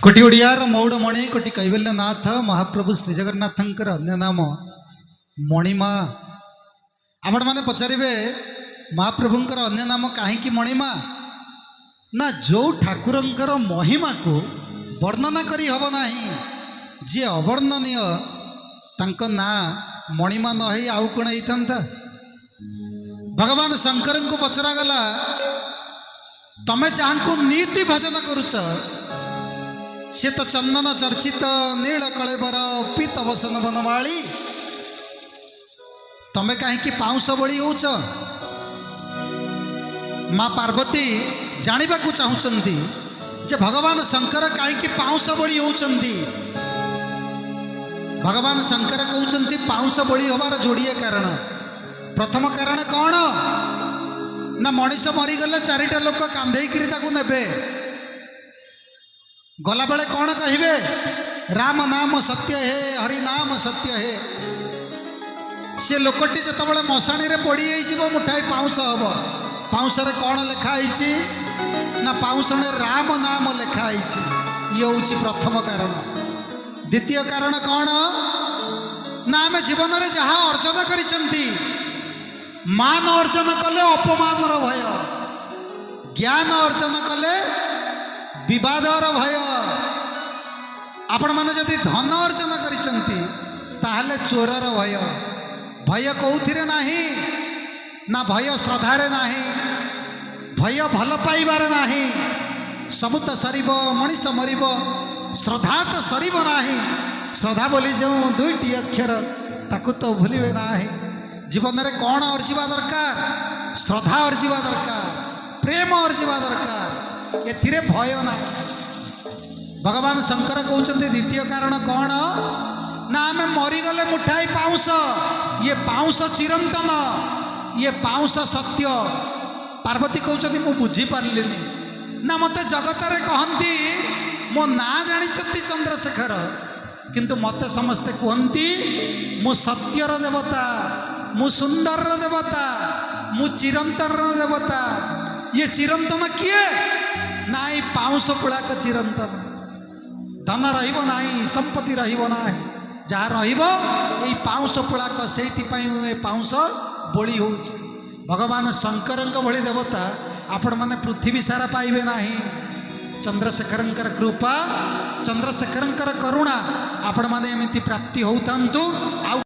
कोटी ओडियार मौड़मणि कोटी कैवल्यनाथ महाप्रभु श्री जगन्नाथंकर अन्य नाम मणिमा। आपण माने पचारे महाप्रभुंकर अन्य नाम कहीं मणिमा ना जो ठाकुरंकर महिमा को वर्णना करी हब नाही, जे अवर्णनीय तांको ना मणिमा न है आउ कौन होता। भगवान शंकर को पचरा गला तमें जहाँ नीति भजन करुच से तो चंदन चर्चित नील कलेबर पीत वसन बनमाली तमें कहीं पाउस बड़ी होच। माँ पार्वती जानिबा को चाहूँगी जे भगवान शंकर कहीं पाउस बड़ी होचंती। भगवान शंकर कहते पाउस बड़ी हबार जोड़िए कारण। प्रथम कारण कौन ना मनीष मरीगले चारिटा लोक कांधेकरी ने गला बेले कौन कहे राम नाम सत्य है हरि नाम सत्य है। सी लोकटी जो मशाणी पड़ी मुठाई पाउस हम पाउस कौन लिखाई ना पाउस राम नाम लिखाई। ये हूँ प्रथम कारण। द्वितीय कारण कौन ना आम जीवन में जहाँ अर्जन करिसेंती मान अर्जन कले अपमान भय, ज्ञान अर्जन कले विवादर भय। आपण माने जदि धन अर्जन करिसेंती ताहले चोरर भय। भय कौथिरे नाही ना भय श्रद्धारे नाही, भय भल पाइबार नाही। सबु तो सरीब मनीष मरीब, श्रद्धा तो सरीब नाही। श्रद्धा बोली जो दुईटी अक्षर ताकू तो भूलिबे नाही। जीवन में कौन अर्जिबा दरकार? श्रद्धा अर्जिबा दरकार, प्रेम अर्जिबा दरकार। एथिरे भय ना। भगवान शंकर कहते द्वितीय कारण कौन ना आम मरीगले मुठाई पाउस, ये पाउस चिरंतन, ये पाउस सत्य। पार्वती कहते मु बुझी पार्ली ना मते जगत रे कहती मो ना जानी चंद्रशेखर किंतु मते समस्ते कहती मु सत्यर देवता, मु सुंदर देवता, मु चिरंतर देवता। ये चिरंतन किए ना पाउस पुड़ाक चिरंतन। धन रहिबो नाही, संपत्ति रहिबो नाही, जहाँ रहिबो एई पाउस पुड़ाक। से पाउस बोली हो। भगवान शंकर भली देवता आपण माने पृथ्वी सारा पाइबे नाही। चंद्रशेखर कृपा, चंद्रशेखर करुणा आपण माने एमती प्राप्ति होतांतु।